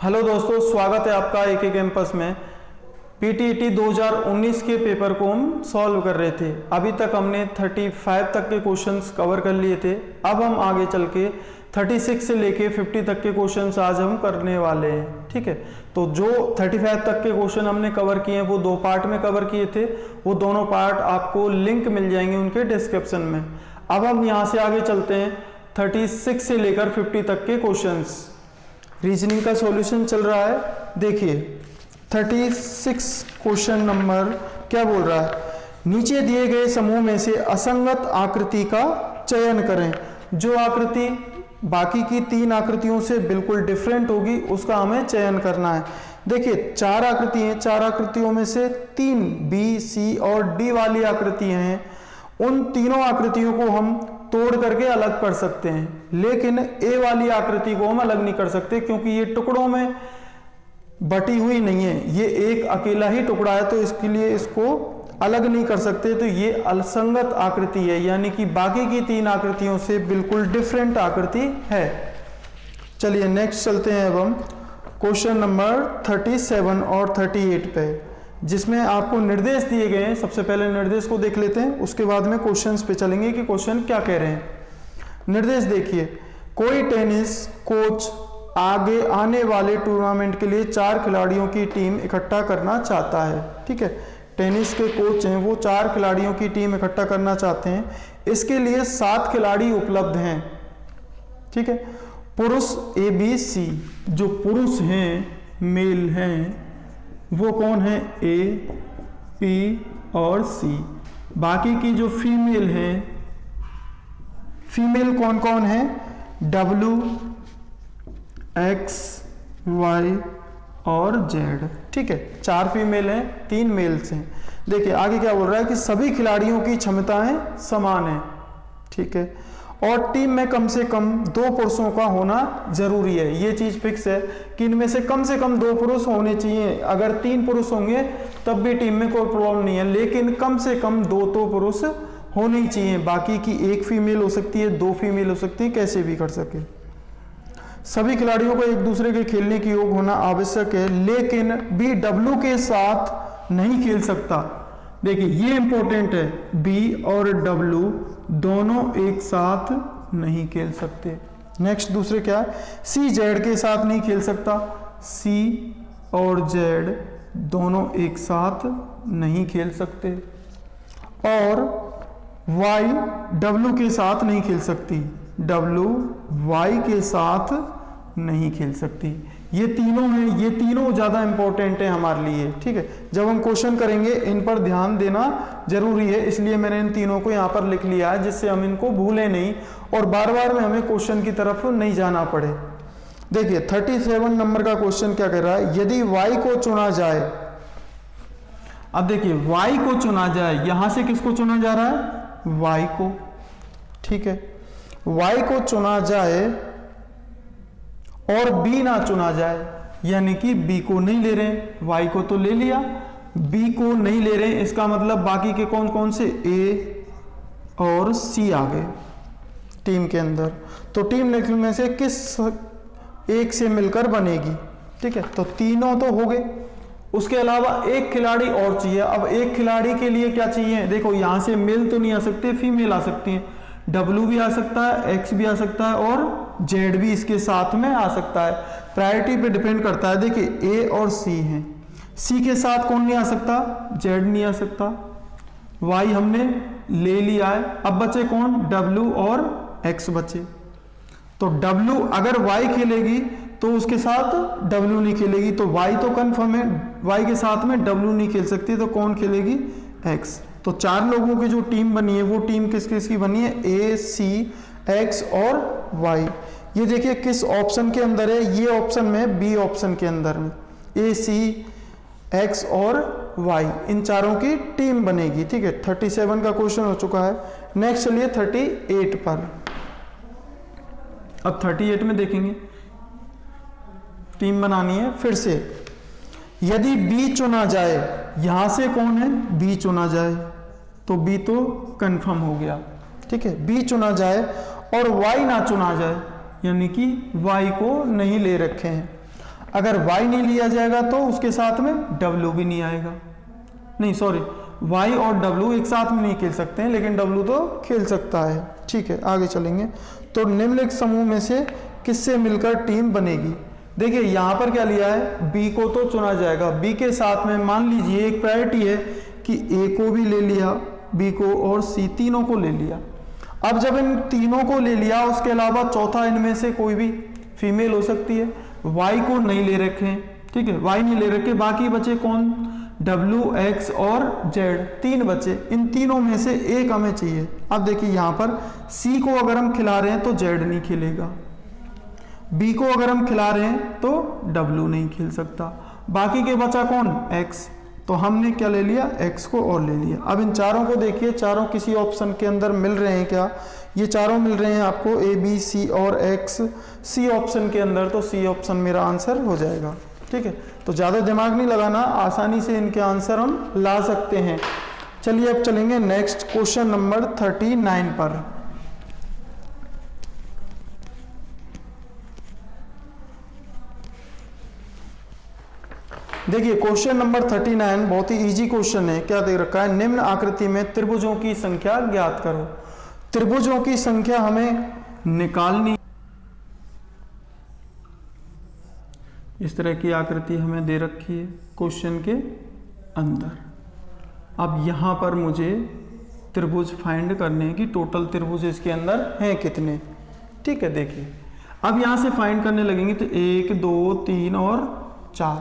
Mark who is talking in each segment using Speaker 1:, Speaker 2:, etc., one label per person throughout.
Speaker 1: Hello दोस्तों, स्वागत है आपका एके कैंपस में। पीटीईटी 2019 के पेपर को हम सॉल्व कर रहे थे। अभी तक हमने 35 तक के क्वेश्चंस कवर कर लिए थे। अब हम आगे चल के 36 से लेके 50 तक के क्वेश्चंस आज हम करने वाले हैं। ठीक है, तो जो 35 तक के क्वेश्चन हमने कवर किए हैं वो 2 पार्ट में कवर किए थे। वो दोनों पार्ट आपको लिंक मिल जाएंगे उनके डिस्क्रिप्शन में। अब हम यहाँ से आगे चलते हैं 36 से लेकर 50 तक के क्वेश्चंस। रीजनिंग का सॉल्यूशन चल रहा है। देखिए 36 क्वेश्चन नंबर क्या बोल रहा है, नीचे दिए गए समूह में से असंगत आकृति का चयन करें। जो आकृति बाकी की 3 आकृतियों से बिल्कुल डिफरेंट होगी उसका हमें चयन करना है। देखिए 4 आकृति हैं, 4 आकृतियों में से 3 बी, सी और डी वाली आकृतियां हैं। उन तीनों आकृतियों को हम तोड़ करके अलग कर सकते हैं, लेकिन ए वाली आकृति को हम अलग नहीं कर सकते क्योंकि ये टुकड़ों में बटी हुई नहीं है, ये एक अकेला ही टुकड़ा है, तो इसके लिए इसको अलग नहीं कर सकते। तो ये असंगत आकृति है, यानी कि बाकी की 3 आकृतियों से बिल्कुल डिफरेंट आकृति है। चलिए नेक्स्ट चलते हैं अब हम क्वेश्चन नंबर 37 और 38 पे, जिसमें आपको निर्देश दिए गए हैं। सबसे पहले निर्देश को देख लेते हैं, उसके बाद में क्वेश्चंस पे चलेंगे कि क्वेश्चन क्या कह रहे हैं। निर्देश देखिए, कोई टेनिस कोच आगे आने वाले टूर्नामेंट के लिए 4 खिलाड़ियों की टीम इकट्ठा करना चाहता है। ठीक है, टेनिस के कोच हैं, वो 4 खिलाड़ियों की टीम इकट्ठा करना चाहते हैं। इसके लिए 7 खिलाड़ी उपलब्ध हैं। ठीक है, पुरुष ए बी सी, जो पुरुष हैं मेल हैं वो कौन है, ए, पी और सी। बाकी की जो फीमेल हैं, फीमेल कौन कौन है, डब्ल्यू, एक्स, वाई और जेड। ठीक है, 4 फीमेल हैं, 3 मेल्स हैं। देखिए आगे क्या बोल रहा है कि सभी खिलाड़ियों की क्षमताएं समान हैं। ठीक है, और टीम में कम से कम 2 पुरुषों का होना जरूरी है। ये चीज फिक्स है कि इनमें से कम 2 पुरुष होने चाहिए। अगर 3 पुरुष होंगे तब भी टीम में कोई प्रॉब्लम नहीं है, लेकिन कम से कम 2 तो पुरुष होने ही चाहिए। बाकी की 1 फीमेल हो सकती है, 2 फीमेल हो सकती है, कैसे भी कर सके। सभी खिलाड़ियों को एक दूसरे के खेलने की योग होना आवश्यक है, लेकिन बी डब्ल्यू के साथ नहीं खेल सकता। देखिए ये इंपॉर्टेंट है, बी और डब्ल्यू दोनों एक साथ नहीं खेल सकते। नेक्स्ट दूसरे क्या है, सी जेड के साथ नहीं खेल सकता। सी और जेड दोनों एक साथ नहीं खेल सकते। और वाई डब्ल्यू के साथ नहीं खेल सकती, डब्ल्यू वाई के साथ नहीं खेल सकती। ये तीनों हैं, ये तीनों ज्यादा इंपॉर्टेंट है हमारे लिए। ठीक है, जब हम क्वेश्चन करेंगे इन पर ध्यान देना जरूरी है, इसलिए मैंने इन तीनों को यहां पर लिख लिया है, जिससे हम इनको भूलें नहीं और बार बार में हमें क्वेश्चन की तरफ नहीं जाना पड़े। देखिए 37 नंबर का क्वेश्चन क्या कर रहा है, यदि y को चुना जाए। अब देखिए y को चुना जाए, यहां से किसको चुना जा रहा है, y को। ठीक है, y को चुना जाए और b ना चुना जाए, यानी कि b को नहीं ले रहे, y को तो ले लिया, b को नहीं ले रहे, इसका मतलब बाकी के कौन कौन से, a और c आ गए टीम के अंदर। तो टीम में से किस एक से मिलकर बनेगी। ठीक है, तो तीनों तो हो गए, उसके अलावा एक खिलाड़ी और चाहिए। अब एक खिलाड़ी के लिए क्या चाहिए, देखो यहां से मेल तो नहीं आ सकते, फीमेल आ सकती है। डब्ल्यू भी आ सकता है, एक्स भी आ सकता है और जेड भी इसके साथ में आ सकता है। प्रायोरिटी पे डिपेंड करता है। देखिए ए और सी हैं, सी के साथ कौन नहीं आ सकता, जेड नहीं आ सकता। वाई हमने ले लिया है, अब बचे कौन, डब्ल्यू और एक्स बचे। तो डब्ल्यू अगर वाई खेलेगी तो उसके साथ डब्ल्यू नहीं खेलेगी, तो वाई तो कंफर्म है, वाई के साथ में डब्ल्यू नहीं खेल सकती, तो कौन खेलेगी, एक्स। तो 4 लोगों की जो टीम बनी है वो टीम किस किस की बनी है, ए, सी, एक्स और वाई। ये देखिए किस ऑप्शन के अंदर है, ये ऑप्शन में, बी ऑप्शन के अंदर में ए, सी, एक्स और वाई, इन चारों की टीम बनेगी। ठीक है, 37 का क्वेश्चन हो चुका है। नेक्स्ट चलिए 38 पर। अब 38 में देखेंगे, टीम बनानी है फिर से। यदि बी चुना जाए, यहां से कौन है, बी चुना जाए, तो बी तो कंफर्म हो गया। ठीक है, बी चुना जाए और वाई ना चुना जाए, यानी कि वाई को नहीं ले रखे हैं। अगर y नहीं लिया जाएगा तो उसके साथ में w भी नहीं आएगा, नहीं सॉरी, y और w एक साथ में नहीं खेल सकते हैं, लेकिन w तो खेल सकता है। ठीक है, आगे चलेंगे। तो निम्नलिखित समूह में से किससे मिलकर टीम बनेगी? देखिए यहाँ पर क्या लिया है, b को तो चुना जाएगा, b के साथ में मान लीजिए एक प्रायोरिटी है कि a को भी ले लिया, b को और c, तीनों को ले लिया। अब जब इन तीनों को ले लिया, उसके अलावा चौथा इनमें से कोई भी फीमेल हो सकती है, y को नहीं ले रखे हैं, ठीक है, y नहीं ले रखे, बाकी बचे कौन, w, x और z, तीन बचे, इन तीनों में से एक हमें चाहिए। अब देखिए यहाँ पर c को अगर हम खिला रहे हैं तो z नहीं खेलेगा, b को अगर हम खिला रहे हैं तो w नहीं खेल सकता, बाकी के बचा कौन, x, तो हमने क्या ले लिया, x को और ले लिया। अब इन चारों को देखिए, चारों किसी ऑप्शन के अंदर मिल रहे हैं क्या, ये चारों मिल रहे हैं आपको a, b, c और x c ऑप्शन के अंदर, तो c ऑप्शन मेरा आंसर हो जाएगा। ठीक है, तो ज़्यादा दिमाग नहीं लगाना, आसानी से इनके आंसर हम ला सकते हैं। चलिए अब चलेंगे नेक्स्ट क्वेश्चन नंबर 39 पर। देखिए क्वेश्चन नंबर 39 बहुत ही इजी क्वेश्चन है। क्या दे रखा है, निम्न आकृति में त्रिभुजों की संख्या ज्ञात करो। त्रिभुजों की संख्या हमें निकालनी, इस तरह की आकृति हमें दे रखी है क्वेश्चन के अंदर। अब यहां पर मुझे त्रिभुज फाइंड करने हैं कि टोटल त्रिभुज इसके अंदर हैं कितने। ठीक है, देखिए अब यहां से फाइंड करने लगेंगे तो 1 2 3 और 4,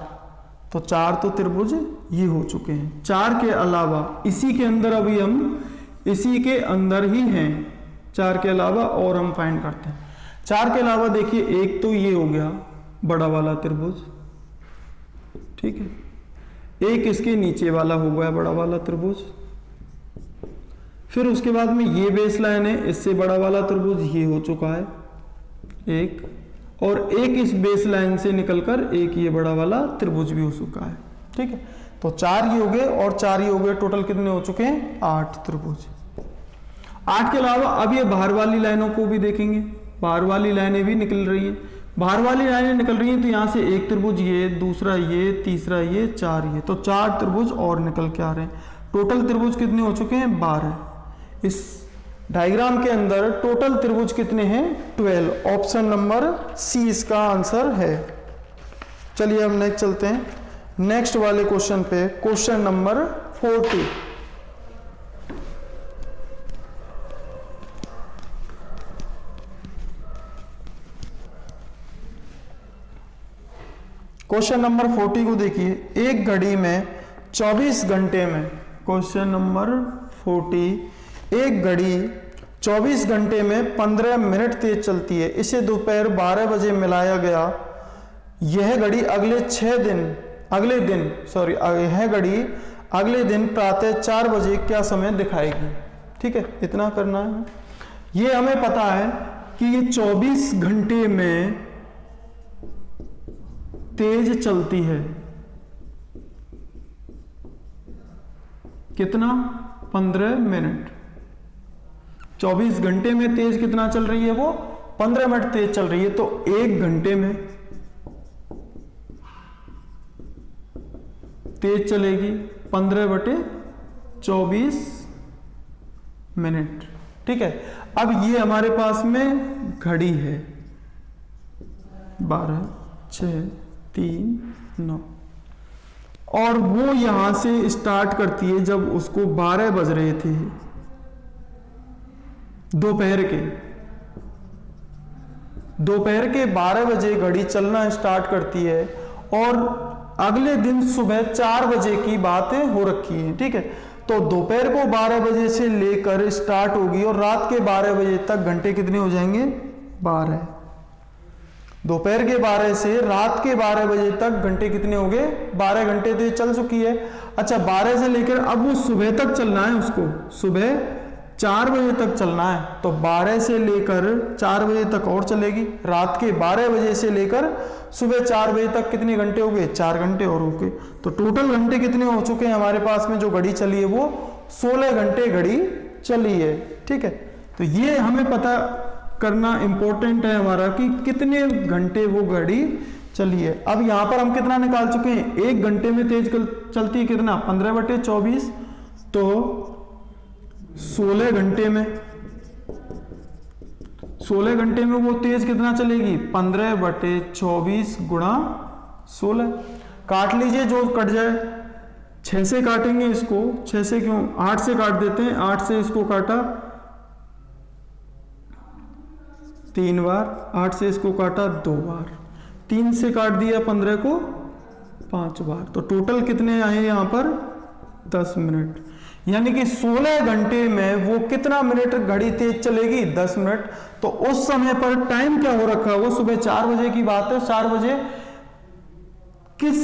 Speaker 1: तो 4 तो त्रिभुज ये हो चुके हैं। 4 के अलावा इसी के अंदर अभी हम इसी के अंदर ही हैं, 4 के अलावा और हम फाइंड करते हैं। 4 के अलावा देखिए एक तो ये हो गया बड़ा वाला त्रिभुज, ठीक है, एक इसके नीचे वाला हो गया बड़ा वाला त्रिभुज, फिर उसके बाद में ये बेस लाइन है, इससे बड़ा वाला त्रिभुज ये हो चुका है एक, और एक इस बेस लाइन से निकलकर एक ये बड़ा वाला त्रिभुज भी हो चुका है। ठीक है, तो 4 ये हो गए और 4 ये हो गए, टोटल कितने हो चुके हैं, 8 त्रिभुज। 8 के अलावा अब ये बाहर वाली लाइनों को भी देखेंगे, बाहर वाली लाइनें भी निकल रही हैं, बाहर वाली लाइनें निकल रही हैं, तो यहां से एक त्रिभुज ये, दूसरा ये, तीसरा ये, 4 ये, तो 4 त्रिभुज और निकल के आ रहे हैं। टोटल त्रिभुज कितने हो चुके हैं, 12। इस डायग्राम के अंदर टोटल त्रिभुज कितने हैं, 12। ऑप्शन नंबर सी इसका आंसर है। चलिए हम नेक्स्ट चलते हैं, नेक्स्ट वाले क्वेश्चन पे, क्वेश्चन नंबर 40। क्वेश्चन नंबर 40 को देखिए, एक घड़ी में 24 घंटे में, क्वेश्चन नंबर 40, एक घड़ी 24 घंटे में 15 मिनट तेज चलती है, इसे दोपहर 12 बजे मिलाया गया। यह घड़ी यह घड़ी अगले दिन प्रातः 4 बजे क्या समय दिखाएगी। ठीक है, इतना करना है। ये हमें पता है कि ये 24 घंटे में तेज चलती है, कितना, 15 मिनट। 24 घंटे में तेज कितना चल रही है, वो 15 मिनट तेज चल रही है, तो 1 घंटे में तेज चलेगी 15/24 मिनट। ठीक है, अब ये हमारे पास में घड़ी है, 12 6 3 9, और वो यहां से स्टार्ट करती है जब उसको 12 बज रहे थे दोपहर के 12 बजे घड़ी चलना स्टार्ट करती है, और अगले दिन सुबह 4 बजे की बातें हो रखी है। ठीक है, तो दोपहर को 12 बजे से लेकर स्टार्ट होगी और रात के 12 बजे तक घंटे कितने हो जाएंगे, 12। दोपहर के 12 से रात के 12 बजे तक घंटे कितने हो गए, 12 घंटे तो चल चुकी है। अच्छा, 12 से लेकर अब वो सुबह तक चलना है, उसको सुबह 4 बजे तक चलना है, तो 12 से लेकर 4 बजे तक और चलेगी। रात के 12 बजे से लेकर सुबह 4 बजे तक कितने घंटे हो गए, 4 घंटे और हो गए। तो टोटल घंटे कितने हो चुके हैं हमारे पास में, जो घड़ी चली है वो 16 घंटे घड़ी चली है। ठीक है, तो ये हमें पता करना इंपॉर्टेंट है हमारा कि कितने घंटे वो घड़ी चलिए अब यहां पर हम कितना निकाल चुके हैं, 1 घंटे में तेज चलती है कितना, 15/24, तो 16 घंटे में, 16 घंटे में वो तेज कितना चलेगी, 15/24 गुणा 16। काट लीजिए जो कट जाए, 6 से काटेंगे इसको, 6 से क्यों, 8 से काट देते हैं, 8 से इसको काटा 3 बार, 8 से इसको काटा 2 बार, 3 से काट दिया 15 को 5 बार, तो टोटल कितने आए यहाँ पर 10 मिनट। यानी कि 16 घंटे में वो कितना मिनट घड़ी तेज चलेगी, 10 मिनट। तो उस समय पर टाइम क्या हो रखा है, वो सुबह 4 बजे की बात है, 4 बजे किस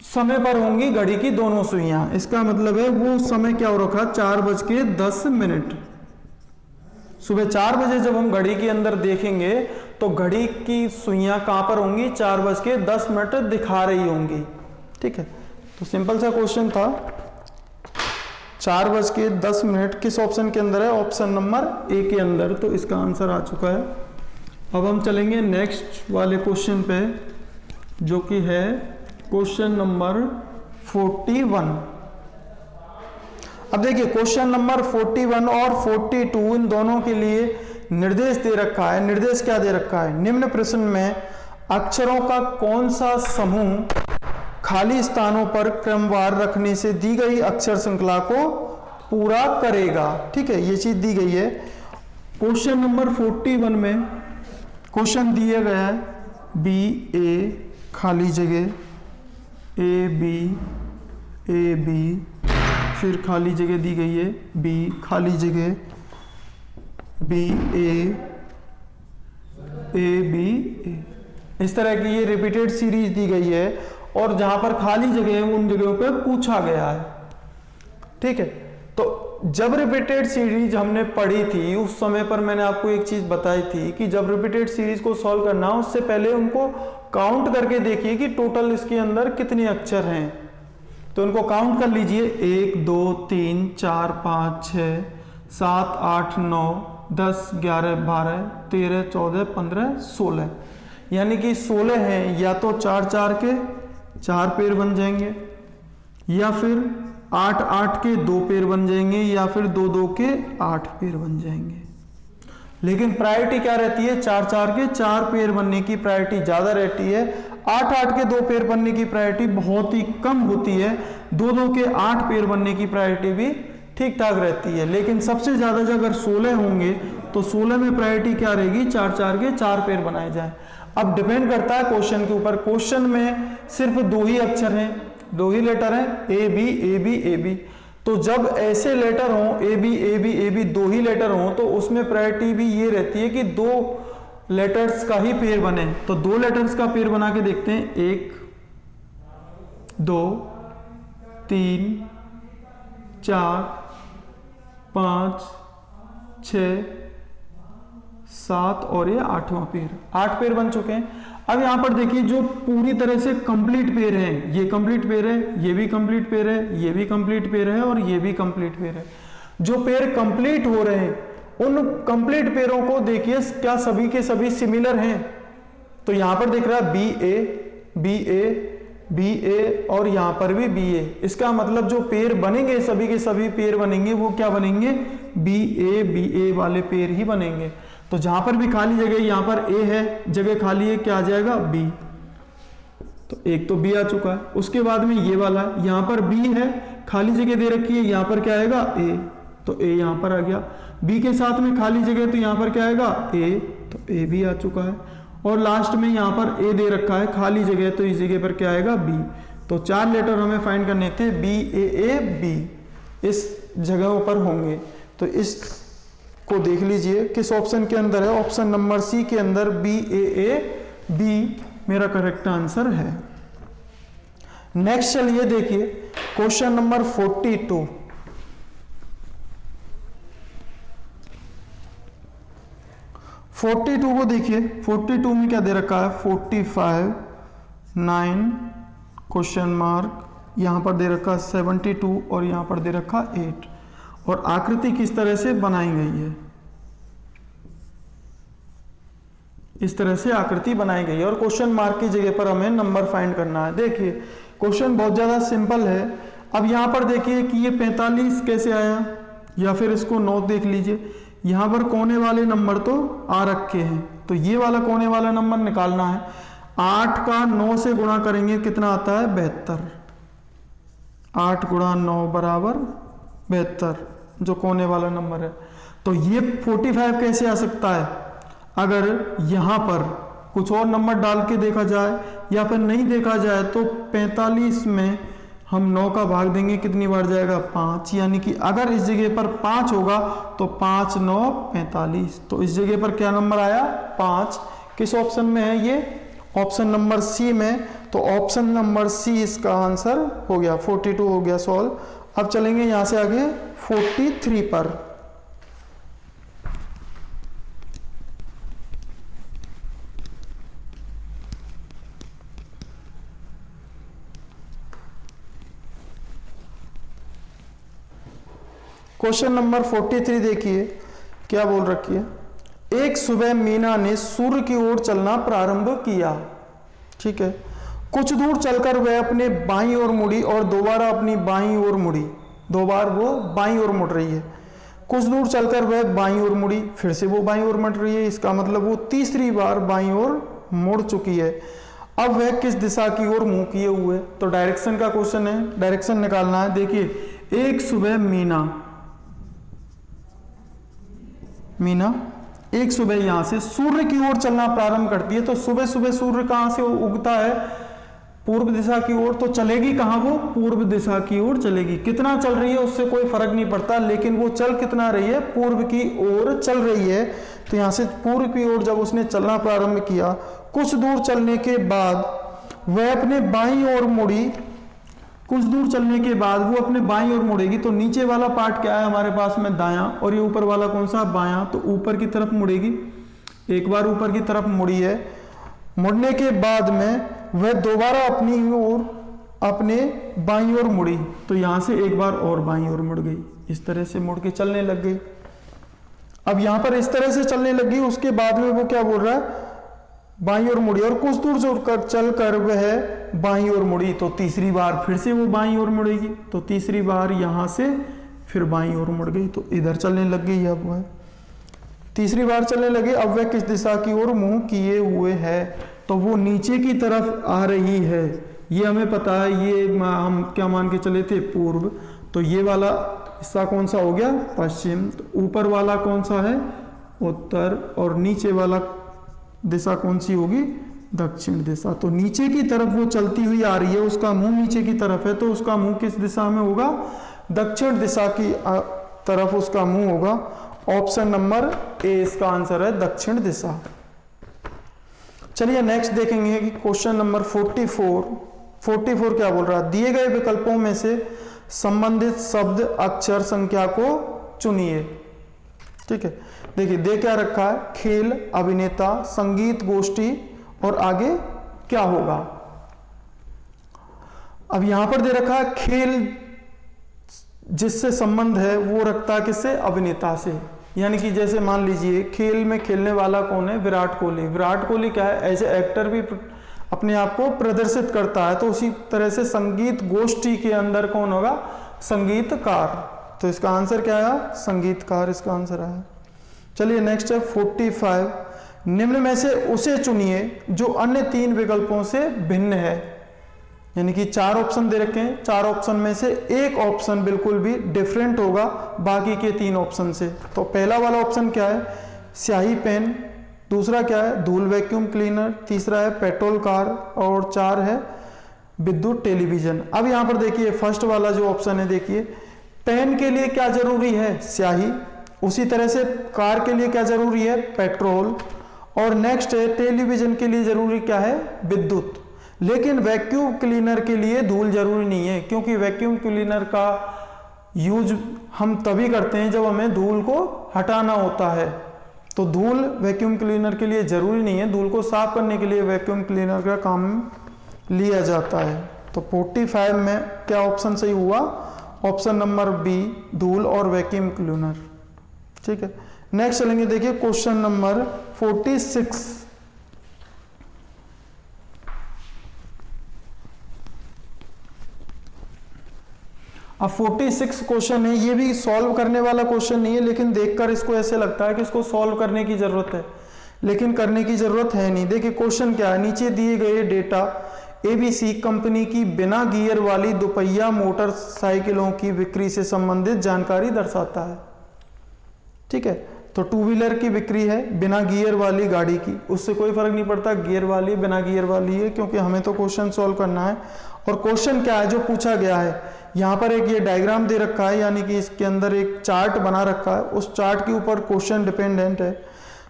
Speaker 1: समय पर होंगी घड़ी की दोनों सुइयां, इसका मतलब है वो समय क्या हो रखा, 4:10। सुबह 4 बजे जब हम घड़ी के अंदर देखेंगे तो घड़ी की सुइयां कहां पर होंगी, 4:10 दिखा रही होंगी। ठीक है, तो सिंपल सा क्वेश्चन था, 4:10 किस ऑप्शन के अंदर है, ऑप्शन नंबर ए के अंदर, तो इसका आंसर आ चुका है। अब हम चलेंगे नेक्स्ट वाले क्वेश्चन पे, जो कि है क्वेश्चन नंबर 41। अब देखिए क्वेश्चन नंबर 41 और 42 इन दोनों के लिए निर्देश दे रखा है। निर्देश क्या दे रखा है, निम्न प्रश्न में अक्षरों का कौन सा समूह खाली स्थानों पर क्रमवार रखने से दी गई अक्षर श्रृंखला को पूरा करेगा। ठीक है, ये चीज दी गई है। क्वेश्चन नंबर 41 में क्वेश्चन दिया गया है बी ए खाली जगह, ए बी, फिर खाली जगह दी गई है बी खाली जगह, बी ए बी ए, इस तरह की ये रिपीटेड सीरीज दी गई है और जहां पर खाली जगह है उन जगहों पे पूछा गया है। ठीक है, तो जब रिपीटेड सीरीज हमने पढ़ी थी उस समय पर मैंने आपको एक चीज बताई थी कि जब रिपीटेड सीरीज को सॉल्व करना उससे पहले उनको काउंट करके देखिए कि टोटल इसके अंदर कितने अक्षर हैं। तो उनको काउंट कर लीजिए, 1 2 3 4 5 6 7 8 9 10 11 12 13 14 15 16, यानी कि 16 हैं। या तो 4 4 के 4 पेयर बन जाएंगे, या फिर 8 8 के 2 पेयर बन जाएंगे, या फिर 2 2 के 8 पेयर बन जाएंगे। लेकिन प्रायोरिटी क्या रहती है, 4 4 के 4 पेयर बनने की प्रायोरिटी ज्यादा रहती है, 8 8 के 2 पेयर बनने की प्रायोरिटी बहुत ही कम होती है, 2 2 के 8 पेयर बनने की प्रायोरिटी भी ठीक ठाक रहती है। लेकिन सबसे ज्यादा अगर 16 होंगे तो 16 में प्रायोरिटी क्या रहेगी, 4 4 के 4 पेयर बनाए जाए। अब डिपेंड करता है क्वेश्चन के ऊपर। क्वेश्चन में सिर्फ 2 ही अक्षर हैं, 2 ही लेटर हैं, ए बी। तो जब ऐसे लेटर हों ए बी 2 ही लेटर हों तो उसमें प्रायोरिटी भी ये रहती है कि 2 लेटर्स का ही पेयर बने। तो 2 लेटर्स का पेयर बना के देखते हैं, 1 2 3 4 5 6 7 और ये 8वां पेयर, 8 पेयर बन चुके हैं। अब यहां पर देखिए जो पूरी तरह से कंप्लीट पेयर है, ये कंप्लीट पेयर है, ये भी कंप्लीट पेयर है, ये भी कंप्लीट पेयर है और ये भी कंप्लीट पेयर है। जो पेयर कंप्लीट हो रहे हैं उन कंप्लीट पेयरों को देखिए क्या सभी के सभी सिमिलर हैं। तो यहां पर दिख रहा है बी ए और यहां पर भी बी ए। इसका मतलब जो पेयर बनेंगे सभी के सभी पेयर बनेंगे वो क्या बनेंगे, बी ए वाले पेयर ही बनेंगे। तो जहां पर भी खाली जगह, यहां पर ए है, जगह खाली है, क्या आ जाएगा बी। तो एक तो बी आ चुका है। उसके बाद में ये वाला, यहां पर बी है, खाली जगह दे रखी है, यहां पर क्या आएगा ए, तो ए यहां पर आ गया। बी के साथ में खाली जगह, तो यहां पर क्या आएगा ए, तो ए भी आ चुका है। और लास्ट में यहां पर ए दे रखा है खाली जगह, तो इस जगह पर क्या आएगा बी। तो 4 लेटर हमें फाइंड करने थे, बी ए बी इस जगहों पर होंगे। तो इस को देख लीजिए किस ऑप्शन के अंदर है, ऑप्शन नंबर सी के अंदर बी ए बी मेरा करेक्ट आंसर है। नेक्स्ट चलिए देखिए क्वेश्चन नंबर 42। को देखिए, 42 में क्या दे रखा है, 45 9 क्वेश्चन मार्क, यहां पर दे रखा 72 और यहां पर दे रखा 8। और आकृति किस तरह से बनाई गई है, इस तरह से आकृति बनाई गई है और क्वेश्चन मार्क की जगह पर हमें नंबर फाइंड करना है। देखिए क्वेश्चन बहुत ज़्यादा सिंपल है। अब यहाँ पर देखिए कि ये 45 कैसे आया, या फिर इसको 9 देख लीजिए, यहाँ पर कोने वाले नंबर तो आ रखे हैं, तो ये वाला कोने वाला नंबर निकालना है। 8 का 9 से गुणा करेंगे कितना आता है 72, 8 गुणा 9 बराबर 72 जो कोने वाला नंबर है। तो ये 45 कैसे आ सकता है, अगर यहाँ पर कुछ और नंबर डाल के देखा जाए या फिर नहीं देखा जाए तो 45 में हम 9 का भाग देंगे, कितनी बार जाएगा 5, यानी कि अगर इस जगह पर 5 होगा तो 5 9 45, तो इस जगह पर क्या नंबर आया 5। किस ऑप्शन में है ये, ऑप्शन नंबर सी में, तो ऑप्शन नंबर सी इसका आंसर हो गया। 42 हो गया सॉल्व। अब चलेंगे यहां से आगे 43 पर। क्वेश्चन नंबर 43 देखिए क्या बोल रखी है। एक सुबह मीना ने सूर्य की ओर चलना प्रारंभ किया, ठीक है। कुछ दूर चलकर वह अपने बाईं ओर मुड़ी और दोबारा अपनी बाईं ओर मुड़ी, 2 बार वो बाईं ओर मुड़ रही है। कुछ दूर चलकर वह बाईं ओर मुड़ी, फिर से वो बाईं ओर मुड़ रही है, इसका मतलब वो तीसरी बार बाईं ओर मुड़ चुकी है। अब वह किस दिशा की ओर मुंह किए हुए, तो डायरेक्शन का क्वेश्चन है, डायरेक्शन निकालना है। देखिए एक सुबह मीना एक सुबह यहां से सूर्य की ओर चलना प्रारंभ करती है, तो सुबह सुबह सूर्य कहां से उगता है, पूर्व दिशा की ओर, तो चलेगी कहां, वो पूर्व दिशा की ओर चलेगी। कितना चल रही है उससे कोई फर्क नहीं पड़ता, लेकिन वो चल कितना रही है, पूर्व की ओर चल रही है। तो यहां से पूर्व की ओर जब उसने चलना प्रारंभ किया, कुछ दूर चलने के बाद वह अपने बाईं ओर मुड़ी, कुछ दूर चलने के बाद वो अपने बाईं ओर मुड़ेगी, तो नीचे वाला पार्ट क्या है हमारे पास में दायां, और ये ऊपर वाला कौन सा बायां, तो ऊपर की तरफ मुड़ेगी। एक बार ऊपर की तरफ मुड़ी है, मुड़ने के बाद में वह दोबारा अपनी ओर अपने बाईं ओर मुड़ी, तो यहां से एक बार और बाईं ओर मुड़ गई, इस तरह से मुड़ के चलने लग गई। अब यहां पर इस तरह से चलने लगी, उसके बाद में वो क्या बोल रहा है, बाईं ओर मुड़ी और कुछ दूर चलकर वह बाईं ओर मुड़ी, तो तीसरी बार फिर से वो बाईं ओर मुड़ेगी, तो तीसरी बार यहां से फिर बाईं ओर मुड़ गई, तो इधर चलने लग गई। अब वह तीसरी बार चलने लगे। अब वह किस दिशा की ओर मुंह किए हुए है, तो वो नीचे की तरफ आ रही है, ये हमें पता है। ये हम क्या मान के चले थे, पूर्व, तो ये वाला हिस्सा कौन सा हो गया, पश्चिम। तो ऊपर वाला कौन सा है, उत्तर, और नीचे वाला दिशा कौन सी होगी, दक्षिण दिशा। तो नीचे की तरफ वो चलती हुई आ रही है, उसका मुंह नीचे की तरफ है, तो उसका मुंह किस दिशा में होगा, दक्षिण दिशा की तरफ उसका मुंह होगा। ऑप्शन नंबर ए इसका आंसर है, दक्षिण दिशा। चलिए नेक्स्ट देखेंगे कि क्वेश्चन नंबर 44 क्या बोल रहा है। दिए गए विकल्पों में से संबंधित शब्द अक्षर संख्या को चुनिए, ठीक है। देखिए दे क्या रखा है, खेल, अभिनेता, संगीत गोष्ठी, और आगे क्या होगा। अब यहां पर दे रखा है खेल, जिससे संबंध है वो रखता है किससे, अभिनेता से। यानी कि जैसे मान लीजिए खेल में खेलने वाला कौन है, विराट कोहली। विराट कोहली क्या है, एज ए एक्टर भी अपने आप को प्रदर्शित करता है, तो उसी तरह से संगीत गोष्ठी के अंदर कौन होगा, संगीतकार। तो इसका आंसर क्या आया, संगीतकार इसका आंसर आया। चलिए नेक्स्ट है 45। निम्न में से उसे चुनिए जो अन्य 3 विकल्पों से भिन्न है। यानी कि 4 ऑप्शन दे रखे हैं, 4 ऑप्शन में से एक ऑप्शन बिल्कुल भी डिफरेंट होगा बाकी के 3 ऑप्शन से। तो पहला वाला ऑप्शन क्या है, स्याही पेन, दूसरा क्या है, धूल वैक्यूम क्लीनर, तीसरा है पेट्रोल कार, और 4 है विद्युत टेलीविजन। अब यहां पर देखिए फर्स्ट वाला जो ऑप्शन है, देखिए पेन के लिए क्या जरूरी है, स्याही, उसी तरह से कार के लिए क्या जरूरी है, पेट्रोल, और नेक्स्ट है टेलीविजन के लिए जरूरी क्या है, विद्युत। लेकिन वैक्यूम क्लीनर के लिए धूल जरूरी नहीं है, क्योंकि वैक्यूम क्लीनर का यूज हम तभी करते हैं जब हमें धूल को हटाना होता है। तो धूल वैक्यूम क्लीनर के लिए जरूरी नहीं है, धूल को साफ करने के लिए वैक्यूम क्लीनर का काम लिया जाता है। तो 45 में क्या ऑप्शन सही हुआ, ऑप्शन नंबर बी, धूल और वैक्यूम क्लीनर, ठीक है। नेक्स्ट चलेंगे, देखिए क्वेश्चन नंबर 46 अब 46 क्वेश्चन है, ये भी सॉल्व करने वाला क्वेश्चन नहीं है, लेकिन देखकर इसको ऐसे लगता है कि इसको सॉल्व करने की जरूरत है, लेकिन करने की जरूरत है नहीं। देखिए क्वेश्चन क्या है, नीचे दिए गए डेटा एबीसी कंपनी की बिना गियर वाली दोपहिया मोटरसाइकिलों की बिक्री से संबंधित जानकारी दर्शाता है। ठीक है, तो टू व्हीलर की बिक्री है बिना गियर वाली गाड़ी की, उससे कोई फर्क नहीं पड़ता गियर वाली बिना गियर वाली है, क्योंकि हमें तो क्वेश्चन सॉल्व करना है। और क्वेश्चन क्या है जो पूछा गया है, यहाँ पर एक ये डायग्राम दे रखा है, यानी कि इसके अंदर एक चार्ट बना रखा है, उस चार्ट के ऊपर क्वेश्चन डिपेंडेंट है।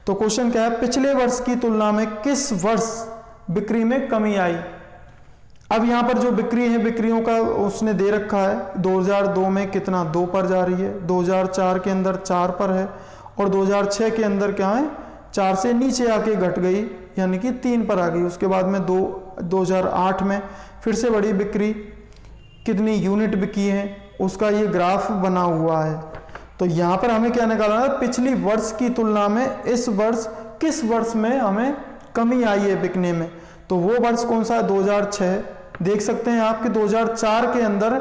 Speaker 1: तो क्वेश्चन क्या है, पिछले वर्ष की तुलना में किस वर्ष बिक्री में कमी आई। अब यहाँ पर जो बिक्री है, बिक्रियों का उसने दे रखा है, 2002 में कितना 2 पर जा रही है, 2004 के अंदर 4 पर है, और 2006 के अंदर क्या है 4 से नीचे आके घट गई, यानी कि 3 पर आ गई। उसके बाद में 2008 में फिर से बढ़ी बिक्री, कितनी यूनिट बिकी है उसका ये ग्राफ बना हुआ है। तो यहाँ पर हमें क्या निकालना है, पिछली वर्ष की तुलना में इस वर्ष किस वर्ष में हमें कमी आई है बिकने में। तो वो वर्ष कौन सा है, 2006। देख सकते हैं आप कि 2004 के अंदर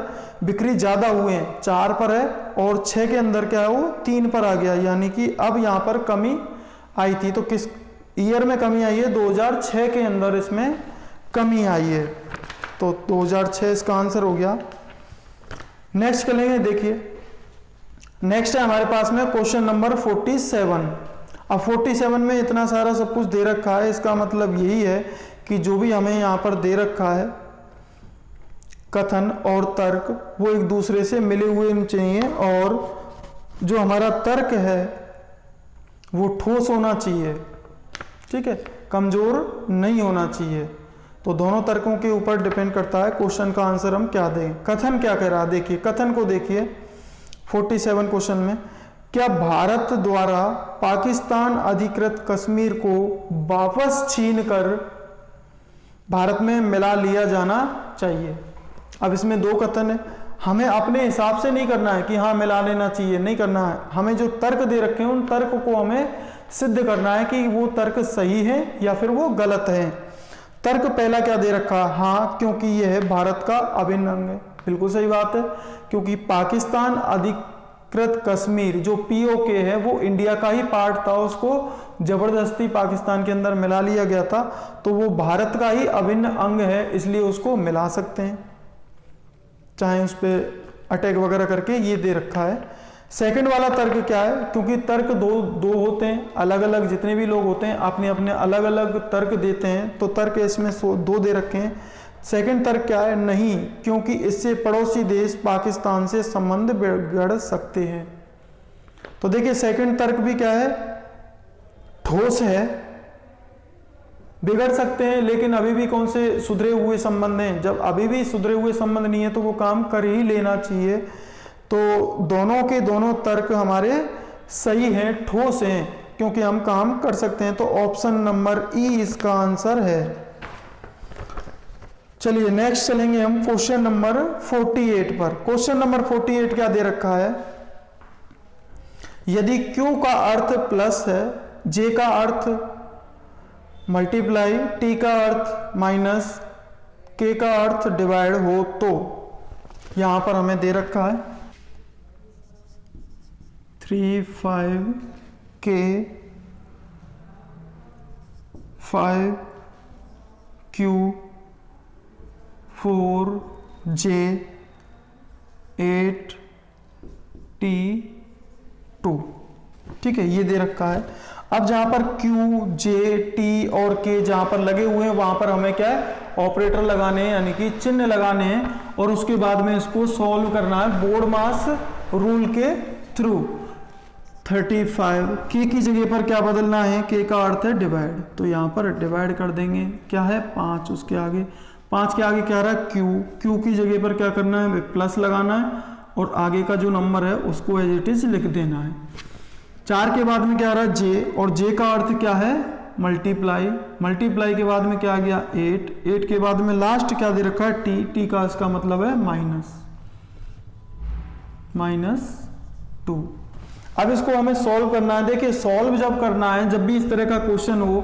Speaker 1: बिक्री ज़्यादा हुए हैं, 4 पर है, और 6 के अंदर क्या है वो 3 पर आ गया, यानी कि अब यहाँ पर कमी आई थी। तो किस ईयर में कमी आई है, 2006 के अंदर इसमें कमी आई है। तो 2006 इसका आंसर हो गया। नेक्स्ट करेंगे, देखिए नेक्स्ट है हमारे पास में क्वेश्चन नंबर 47। अब 47 में इतना सारा सब कुछ दे रखा है, इसका मतलब यही है कि जो भी हमें यहाँ पर दे रखा है कथन और तर्क वो एक दूसरे से मिले हुए चाहिए, और जो हमारा तर्क है वो ठोस होना चाहिए। ठीक है, कमजोर नहीं होना चाहिए। तो दोनों तर्कों के ऊपर डिपेंड करता है क्वेश्चन का आंसर हम क्या दें। कथन क्या कह रहा है, देखिए कथन को देखिए 47 क्वेश्चन में, क्या भारत द्वारा पाकिस्तान अधिकृत कश्मीर को वापस छीनकर भारत में मिला लिया जाना चाहिए। अब इसमें 2 कथन है, हमें अपने हिसाब से नहीं करना है कि हाँ मिला लेना चाहिए, नहीं करना है। हमें जो तर्क दे रखे हैं उन तर्क को हमें सिद्ध करना है कि वो तर्क सही है या फिर वो गलत है। तर्क पहला क्या दे रखा है, हाँ क्योंकि यह है भारत का अभिन्न अंग है। बिल्कुल सही बात है, क्योंकि पाकिस्तान अधिकृत कश्मीर जो POK है वो इंडिया का ही पार्ट था, उसको जबरदस्ती पाकिस्तान के अंदर मिला लिया गया था, तो वो भारत का ही अभिन्न अंग है, इसलिए उसको मिला सकते हैं, चाहे उस पर अटैक वगैरह करके। ये दे रखा है। सेकंड वाला तर्क क्या है, क्योंकि तर्क दो होते हैं, अलग अलग जितने भी लोग होते हैं अपने अपने अलग अलग तर्क देते हैं, तो तर्क इसमें 2 दे रखे हैं। सेकंड तर्क क्या है, नहीं क्योंकि इससे पड़ोसी देश पाकिस्तान से संबंध बिगड़ सकते हैं। तो देखिए सेकंड तर्क भी क्या है, ठोस है, बिगड़ सकते हैं, लेकिन अभी भी कौन से सुधरे हुए संबंध हैं। जब अभी भी सुधरे हुए संबंध नहीं है तो वो काम कर ही लेना चाहिए। तो दोनों के दोनों तर्क हमारे सही हैं, ठोस हैं, क्योंकि हम काम कर सकते हैं। तो ऑप्शन नंबर E इसका आंसर है। चलिए नेक्स्ट चलेंगे हम क्वेश्चन नंबर 48 पर। क्वेश्चन नंबर 48 क्या दे रखा है, यदि Q का अर्थ प्लस है, J का अर्थ मल्टीप्लाई, T का अर्थ माइनस, K का अर्थ डिवाइड हो, तो यहां पर हमें दे रखा है 3, 5, K, 5, Q, 4, J, 8, T, 2। ठीक है, ये दे रखा है। अब जहां पर Q, J, T और K जहां पर लगे हुए हैं वहां पर हमें क्या है, ऑपरेटर लगाने हैं, यानी कि चिन्ह लगाने हैं, और उसके बाद में इसको सॉल्व करना है बोर्ड मास रूल के थ्रू। 35 K की जगह पर क्या बदलना है, K का अर्थ है डिवाइड, तो यहां पर डिवाइड कर देंगे, क्या है 5, उसके आगे 5 के आगे क्या रहा है Q, Q की जगह पर क्या करना है, प्लस लगाना है, और आगे का जो नंबर है उसको एज इट इज लिख देना है। 4 के बाद में क्या आ रहा है J, और J का अर्थ क्या है मल्टीप्लाई, मल्टीप्लाई के बाद में क्या आ गया 8, 8 के बाद में लास्ट क्या दे रखा है T, T का इसका मतलब है -2। अब इसको हमें सॉल्व करना है। देखिए सॉल्व जब करना है, जब भी इस तरह का क्वेश्चन हो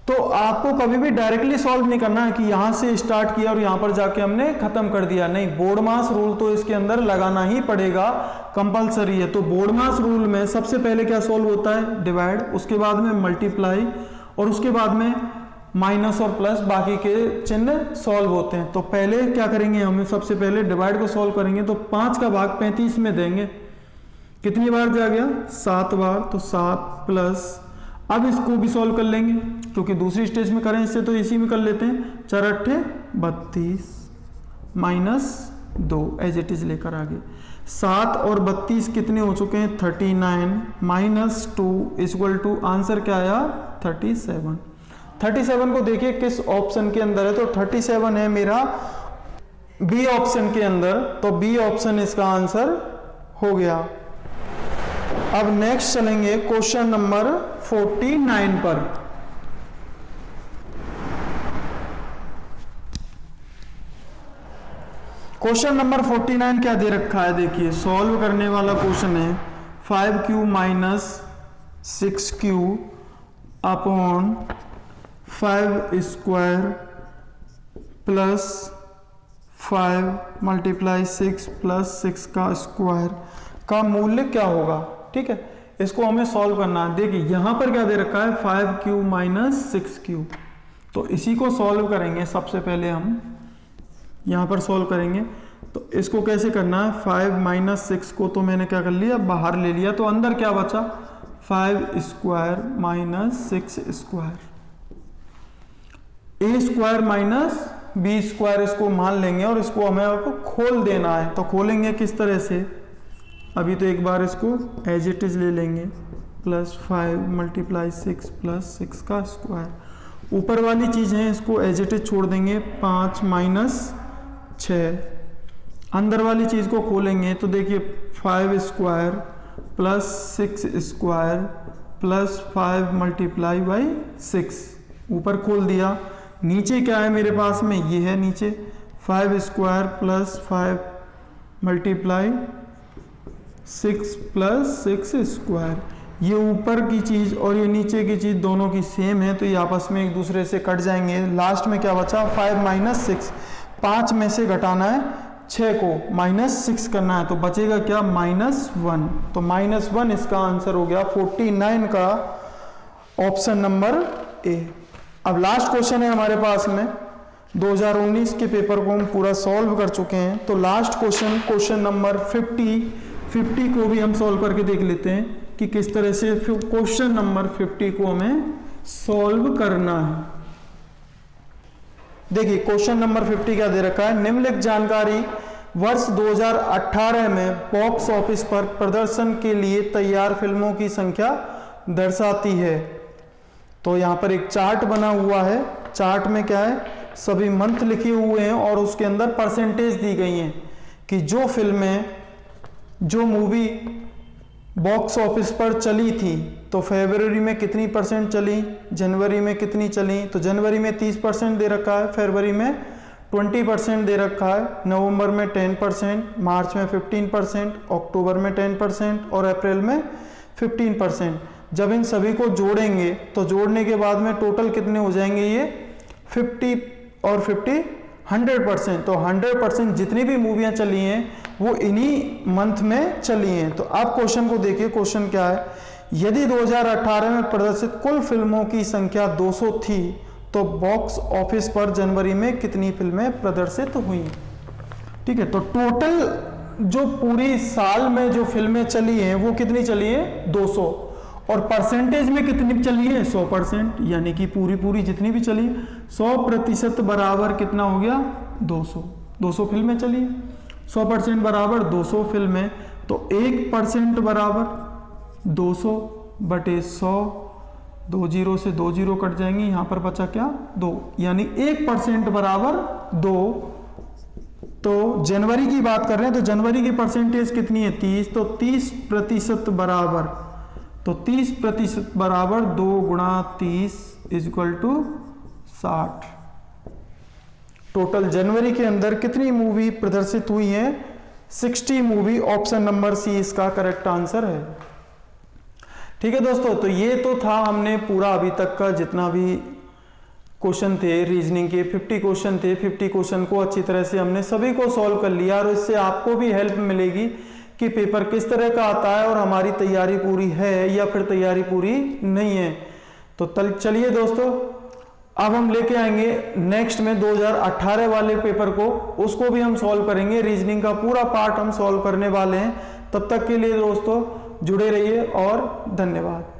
Speaker 1: तो आपको कभी भी डायरेक्टली सॉल्व नहीं करना है कि यहां से स्टार्ट किया और यहां पर जाके हमने खत्म कर दिया, नहीं, बोर्ड मास रूल तो इसके अंदर लगाना ही पड़ेगा, कंपलसरी है। तो बोर्ड मास रूल में सबसे पहले क्या सॉल्व होता है, डिवाइड, उसके बाद में मल्टीप्लाई, और उसके बाद में माइनस और प्लस, बाकी के चिन्ह सॉल्व होते हैं। तो पहले क्या करेंगे, हम सबसे पहले डिवाइड को सॉल्व करेंगे। तो 5 का भाग 35 में देंगे, कितनी बार दिया गया, 7 बार, तो 7 प्लस, अब इसको भी सॉल्व कर लेंगे क्योंकि दूसरी स्टेज में करें इससे तो इसी में कर लेते हैं। 4 8 32 माइनस 2 एज इट इज लेकर आगे, 7 और 32 कितने हो चुके हैं, 39 माइनस 2 इक्वल टू आंसर क्या आया, 37। 37 को देखिए किस ऑप्शन के अंदर है, तो 37 है मेरा बी ऑप्शन के अंदर, तो बी ऑप्शन इसका आंसर हो गया। अब नेक्स्ट चलेंगे क्वेश्चन नंबर 49 पर। क्वेश्चन नंबर 49 क्या दे रखा है, देखिए सॉल्व करने वाला क्वेश्चन है। 5q minus 6q upon 5 square plus 5 multiply 6 plus 6 का स्क्वायर का मूल्य क्या होगा। ठीक है, इसको हमें सॉल्व करना है। देखिए यहां पर क्या दे रखा है, 5q माइनस 6q, तो इसी को सॉल्व करेंगे। सबसे पहले हम यहां पर सॉल्व करेंगे, तो इसको कैसे करना है, 5 माइनस 6 को तो मैंने क्या कर लिया, बाहर ले लिया, तो अंदर क्या बचा, 5 स्क्वायर माइनस 6 स्क्वायर, ए स्क्वायर माइनस बी स्क्वायर, इसको मान लेंगे और इसको हमें आपको खोल देना है। तो खोलेंगे किस तरह से, अभी तो एक बार इसको एज इट इज ले लेंगे, प्लस 5 मल्टीप्लाई 6 प्लस 6 का स्क्वायर, ऊपर वाली चीज है इसको एज इट इज छोड़ देंगे, 5 माइनस 6, अंदर वाली चीज को खोलेंगे तो देखिए 5 square plus 6 square plus 5 multiply by 6, ऊपर खोल दिया, नीचे क्या है मेरे पास में, ये है नीचे 5 square plus 5 multiply 6 plus 6 square, ये ऊपर की चीज और ये नीचे की चीज दोनों की सेम है, तो ये आपस में एक दूसरे से कट जाएंगे। लास्ट में क्या बचा, 5 माइनस 6, 5 में से घटाना है 6 को, माइनस 6 करना है, तो बचेगा क्या, -1, तो -1 इसका आंसर हो गया 49 का ऑप्शन नंबर ए। अब लास्ट क्वेश्चन है हमारे पास में, 2019 के पेपर को हम पूरा सॉल्व कर चुके हैं, तो लास्ट क्वेश्चन, क्वेश्चन नंबर 50 को भी हम सॉल्व करके देख लेते हैं कि किस तरह से क्वेश्चन नंबर 50 को हमें सॉल्व करना है। देखिए क्वेश्चन नंबर 50 क्या दे रखा है, निम्नलिखित जानकारी वर्ष 2018 में बॉक्स ऑफिस पर प्रदर्शन के लिए तैयार फिल्मों की संख्या दर्शाती है। तो यहां पर एक चार्ट बना हुआ है, चार्ट में क्या है, सभी मंथ लिखे हुए हैं और उसके अंदर परसेंटेज दी गई हैं कि जो फिल्में, जो मूवी बॉक्स ऑफिस पर चली थी, तो फरवरी में कितनी परसेंट चली, जनवरी में कितनी चली, तो जनवरी में 30% दे रखा है, फरवरी में 20% दे रखा है, नवंबर में 10%, मार्च में 15%, अक्टूबर में 10% और अप्रैल में 15%। जब इन सभी को जोड़ेंगे तो जोड़ने के बाद में टोटल कितने हो जाएंगे, ये 50 और 50 100%, तो 100% जितनी भी मूवियां चली हैं वो इन्हीं मंथ में चली हैं। तो आप क्वेश्चन को देखिए, क्वेश्चन क्या है, यदि 2018 में प्रदर्शित कुल फिल्मों की संख्या 200 थी तो बॉक्स ऑफिस पर जनवरी में कितनी फिल्में प्रदर्शित हुई। ठीक है, तो टोटल जो पूरी साल में जो फिल्में चली हैं वो कितनी चली है, 200, और परसेंटेज में कितनी चली है, 100%, यानी कि पूरी जितनी भी चली 100% बराबर कितना हो गया, 200 फिल्में चली, 100% बराबर 200 फिल्में, तो 1% बराबर 200 बटे 100, 2 0 से 2 0 कट जाएंगे, यहां पर बचा क्या, 2, यानी 1% बराबर 2। तो जनवरी की बात कर रहे हैं तो जनवरी की परसेंटेज कितनी है, 30, तो 30% बराबर, तो 30% बराबर 2 गुणा 30 इक्वल टू 60। टोटल जनवरी के अंदर कितनी मूवी प्रदर्शित हुई है, 60 मूवी, ऑप्शन नंबर सी इसका करेक्ट आंसर है। ठीक है दोस्तों, तो ये तो था हमने पूरा अभी तक का जितना भी क्वेश्चन थे रीजनिंग के, 50 क्वेश्चन थे। 50 क्वेश्चन को अच्छी तरह से हमने सभी को सॉल्व कर लिया और इससे आपको भी हेल्प मिलेगी कि पेपर किस तरह का आता है और हमारी तैयारी पूरी है या फिर तैयारी पूरी नहीं है। तो चलिए दोस्तों, अब हम लेके आएंगे नेक्स्ट में 2018 वाले पेपर को, उसको भी हम सॉल्व करेंगे। रीजनिंग का पूरा पार्ट हम सॉल्व करने वाले हैं। तब तक के लिए दोस्तों जुड़े रहिए और धन्यवाद।